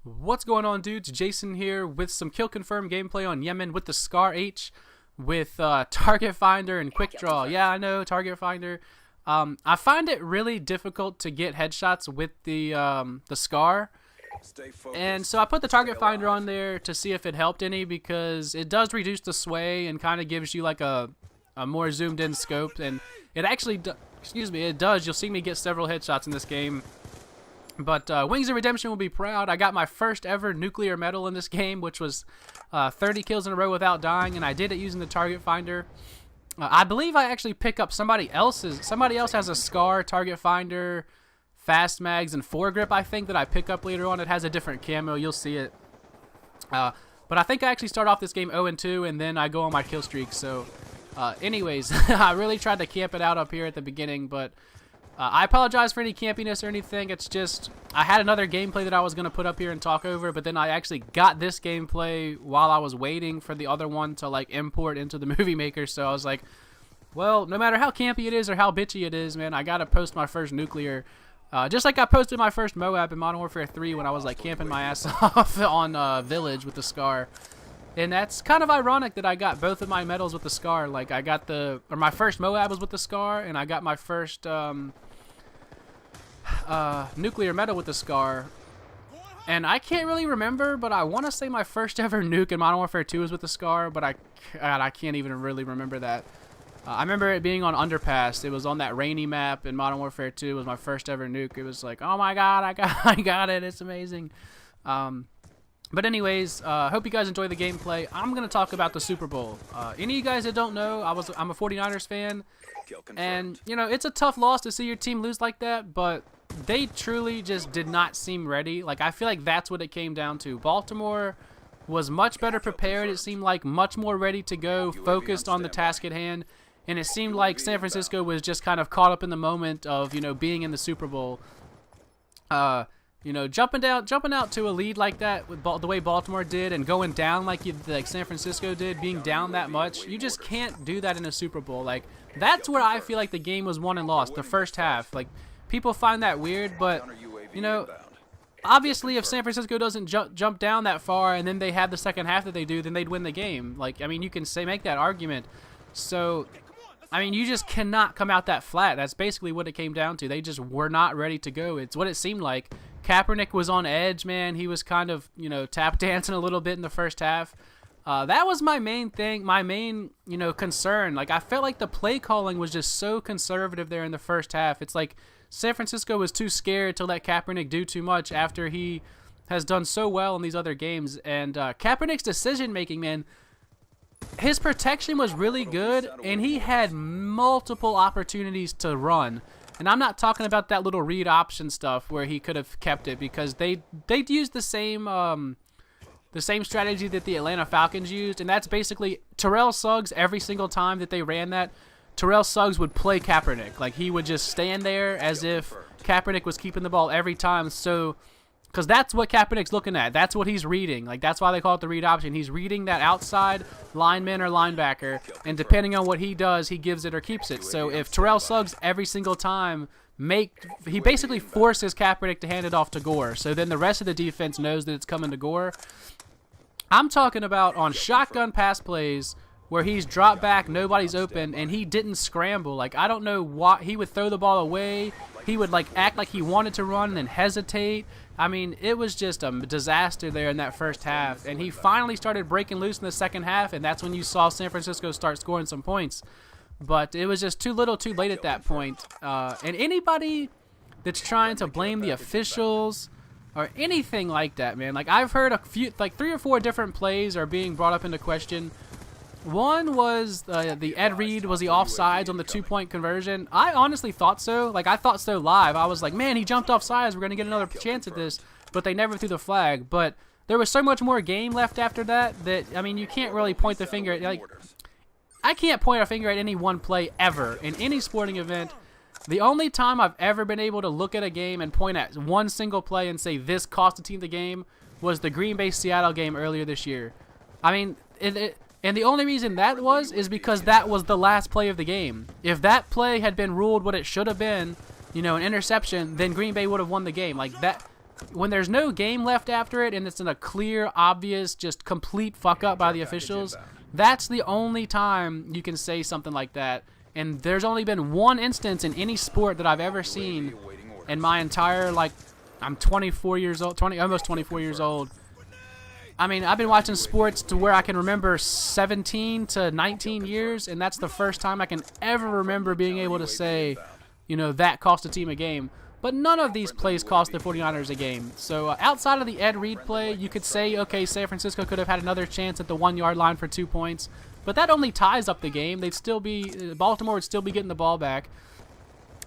What's going on, dudes? Jason here with some kill confirm gameplay on Yemen with the Scar H with Target Finder and Quick Draw. Yeah, I know, Target Finder. I find it really difficult to get headshots with the Scar. And so I put the Target Finder on there to see if it helped any, because it does reduce the sway and kind of gives you like a more zoomed in scope, and it actually it does. You'll see me get several headshots in this game. But Wings of Redemption will be proud. I got my first ever nuclear medal in this game, which was 30 kills in a row without dying, and I did it using the Target Finder. I believe I actually pick up somebody else has a Scar, Target Finder, Fast Mags, and Foregrip, I think, that I pick up later on. It has a different camo. You'll see it. But I think I actually start off this game 0-2, and then I go on my kill streak. So, anyways, I really tried to camp it out up here at the beginning, but I apologize for any campiness or anything. It's just I had another gameplay that I was going to put up here and talk over, but then I actually got this gameplay while I was waiting for the other one to like import into the Movie Maker. So I was like, well, no matter how campy it is or how bitchy it is, man, I got to post my first nuclear. Just like I posted my first Moab in Modern Warfare 3 when I was like camping my ass off on Village with the Scar. And that's kind of ironic that I got both of my medals with the Scar. Like I got my first Moab was with the Scar, and I got my first nuclear medal with the Scar. And I can't really remember, but I want to say my first ever nuke in Modern Warfare 2 was with the Scar, but I can't even really remember that. I remember it being on Underpass. It was on that rainy map in Modern Warfare 2. It was my first ever nuke. It was like, oh my god, I got it. It's amazing. But anyways, hope you guys enjoy the gameplay. I'm going to talk about the Super Bowl. Any of you guys that don't know, I'm a 49ers fan. And, you know, it's a tough loss to see your team lose like that, but they truly just did not seem ready. Like, I feel like that's what it came down to. Baltimore was much better prepared. It seemed like much more ready to go, focused on the task at hand. And it seemed like San Francisco was just kind of caught up in the moment of, you know, being in the Super Bowl. You know, jumping out to a lead like that with the way Baltimore did, and going down like San Francisco did, being down that much, you just can't do that in a Super Bowl. Like, that's where I feel like the game was won and lost, the first half. Like, people find that weird, but, you know, obviously if San Francisco doesn't jump down that far and then they have the second half that they do, then they'd win the game. Like, I mean, you can make that argument. So, I mean, you just cannot come out that flat. That's basically what it came down to. They just were not ready to go. It's what it seemed like. Kaepernick was on edge, man. He was kind of, you know, tap dancing a little bit in the first half. That was my main thing, my main, you know, concern. Like, I felt like the play calling was just so conservative there in the first half. It's like San Francisco was too scared to let Kaepernick do too much after he has done so well in these other games. And Kaepernick's decision-making, man, his protection was really good, and he had multiple opportunities to run. And I'm not talking about that little read option stuff where he could have kept it, because they'd used the same strategy that the Atlanta Falcons used, and that's basically Terrell Suggs. Every single time that they ran that, Terrell Suggs would play Kaepernick. Like, he would just stand there as if Kaepernick was keeping the ball every time. So, because that's what Kaepernick's looking at. That's what he's reading. Like, that's why they call it the read option. He's reading that outside lineman or linebacker, and depending on what he does, he gives it or keeps it. So if Terrell Suggs every single time he basically forces Kaepernick to hand it off to Gore. So then the rest of the defense knows that it's coming to Gore. I'm talking about on shotgun pass plays where he's dropped back, nobody's open, and he didn't scramble. Like, I don't know why. He would throw the ball away. He would, like, act like he wanted to run and then hesitate. I mean, it was just a disaster there in that first half. And he finally started breaking loose in the second half, and that's when you saw San Francisco start scoring some points. But it was just too little too late at that point. And anybody that's trying to blame the officials or anything like that, man, like, I've heard like 3 or 4 different plays are being brought up into question. One was the Ed Reed, was he offsides on the 2-point conversion? I honestly thought so. Like, I thought so live. I was like, man, he jumped offsides. We're going to get another chance at this. But they never threw the flag. But there was so much more game left after that, I mean, you can't really point the finger at, like, I can't point a finger at any one play ever in any sporting event. The only time I've ever been able to look at a game and point at one single play and say this cost the team the game was the Green Bay-Seattle game earlier this year. I mean, and the only reason that is because that was the last play of the game. If that play had been ruled what it should have been, you know, an interception, then Green Bay would have won the game. Like, when there's no game left after it and it's in a clear, obvious, just complete fuck up by the officials, that's the only time you can say something like that. And there's only been one instance in any sport that I've ever seen in my entire, like, I'm 24 years old, almost 24 years old. I mean, I've been watching sports to where I can remember 17 to 19 years, and that's the first time I can ever remember being able to say, you know, that cost a team a game. But none of these plays cost the 49ers a game. So outside of the Ed Reed play, you could say, okay, San Francisco could have had another chance at the 1 yard line for 2 points, but that only ties up the game. They'd still be Baltimore would still be getting the ball back.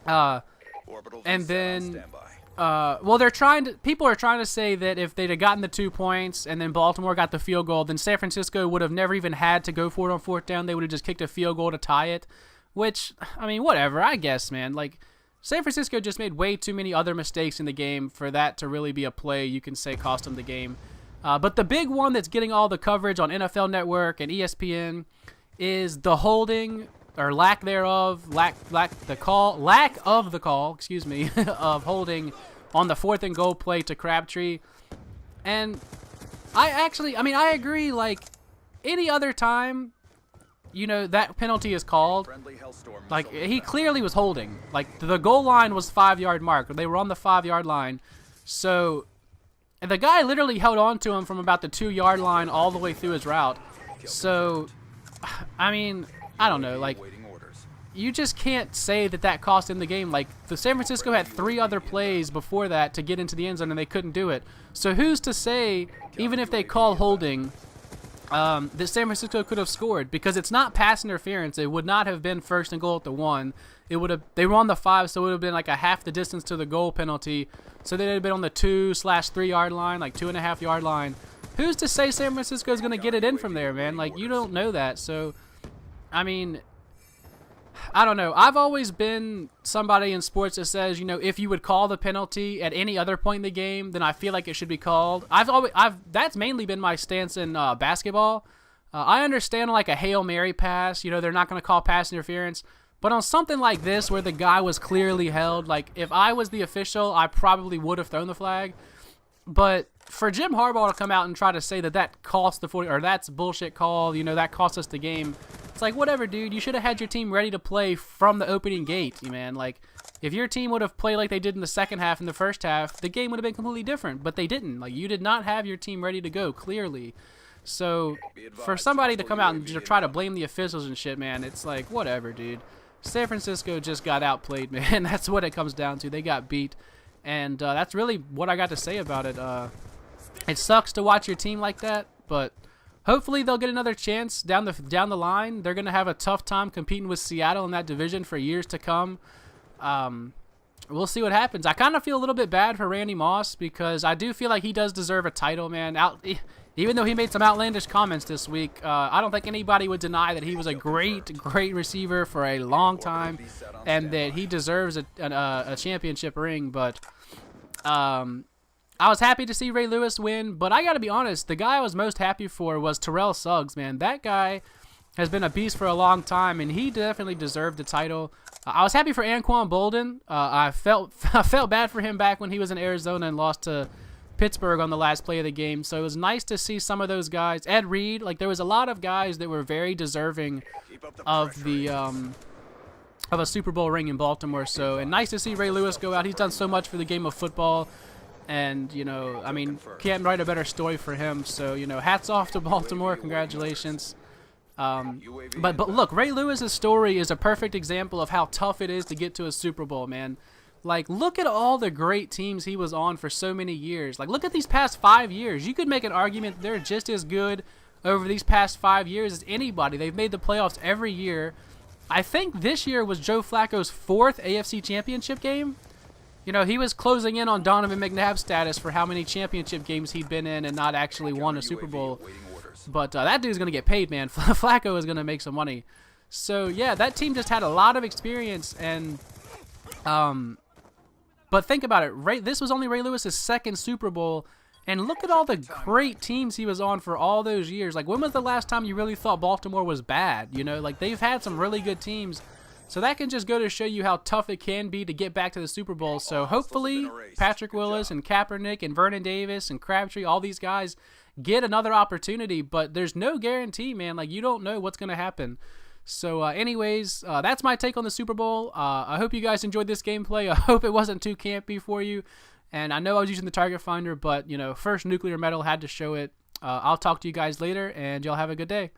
And then, well, people are trying to say that if they'd have gotten the 2 points and then Baltimore got the field goal, then San Francisco would have never even had to go for it on 4th down. They would have just kicked a field goal to tie it, which, I mean, whatever, I guess, man. Like, San Francisco just made way too many other mistakes in the game for that to really be a play you can say cost them the game. But the big one that's getting all the coverage on NFL Network and ESPN is the holding, or lack thereof, lack of the call, excuse me, of holding on the 4th and goal play to Crabtree. And I agree, like, any other time, you know, that penalty is called. Like, he clearly was holding. Like, the goal line was 5 yard mark. They were on the 5 yard line. So, and the guy literally held on to him from about the 2 yard line all the way through his route. So, I mean, I don't know. Like, you just can't say that cost him the game. Like, the San Francisco had 3 other plays before that to get into the end zone, and they couldn't do it. So who's to say, even if they call holding, that San Francisco could have scored? Because it's not pass interference. It would not have been 1st and goal at the 1. It would have. They were on the 5, so it would have been like a half the distance to the goal penalty. So they'd have been on the 2/3 yard line, like 2.5 yard line. Who's to say San Francisco is going to get it in from there, man? Like, you don't know that. So, I mean, I don't know. I've always been somebody in sports that says, you know, if you would call the penalty at any other point in the game, then I feel like it should be called. That's mainly been my stance in basketball. I understand, like, a Hail Mary pass, you know, they're not going to call pass interference. But on something like this where the guy was clearly held, like, if I was the official, I probably would have thrown the flag. But for Jim Harbaugh to come out and try to say that cost the 40, or that's a bullshit call, you know, that cost us the game, it's like, whatever, dude. You should have had your team ready to play from the opening gate, man. Like, if your team would have played like they did in the second half and the first half, the game would have been completely different. But they didn't. Like, you did not have your team ready to go, clearly. So, for somebody to come out and try to blame the officials and shit, man, it's like, whatever, dude. San Francisco just got outplayed, man. That's what it comes down to. They got beat. And that's really what I got to say about it. It sucks to watch your team like that, but hopefully they'll get another chance down the line. They're going to have a tough time competing with Seattle in that division for years to come. We'll see what happens. I kind of feel a little bit bad for Randy Moss because I do feel like he does deserve a title, man. Even though he made some outlandish comments this week, I don't think anybody would deny that he was a great receiver for a long time and that he deserves a championship ring. But I was happy to see Ray Lewis win, but I got to be honest, the guy I was most happy for was Terrell Suggs, man. That guy has been a beast for a long time, and he definitely deserved the title. I was happy for Anquan Boldin. I felt bad for him back when he was in Arizona and lost to Pittsburgh on the last play of the game. So it was nice to see some of those guys. Ed Reed, like, there was a lot of guys that were very deserving of the of a Super Bowl ring in Baltimore. So, and nice to see Ray Lewis go out. He's done so much for the game of football. And, you know, I mean, can't write a better story for him. So, you know, hats off to Baltimore. Congratulations. But look, Ray Lewis's story is a perfect example of how tough it is to get to a Super Bowl, man. Like, look at all the great teams he was on for so many years. Like, look at these past 5 years. You could make an argument they're just as good over these past 5 years as anybody. They've made the playoffs every year. I think this year was Joe Flacco's 4th AFC championship game. You know, he was closing in on Donovan McNabb's status for how many championship games he'd been in and not actually won a Super Bowl. But that dude's going to get paid, man. Flacco is going to make some money. So, yeah, that team just had a lot of experience. And, but think about it. This was only Ray Lewis's 2nd Super Bowl. And look at all the great teams he was on for all those years. Like, when was the last time you really thought Baltimore was bad? You know, like, they've had some really good teams. So that can just go to show you how tough it can be to get back to the Super Bowl. So hopefully Patrick Willis and Kaepernick and Vernon Davis and Crabtree, all these guys get another opportunity, but there's no guarantee, man. Like, you don't know what's going to happen. So anyways, that's my take on the Super Bowl. I hope you guys enjoyed this gameplay. I hope it wasn't too campy for you. And I know I was using the target finder, but, you know, first Nuclear Metal had to show it. I'll talk to you guys later, and y'all have a good day.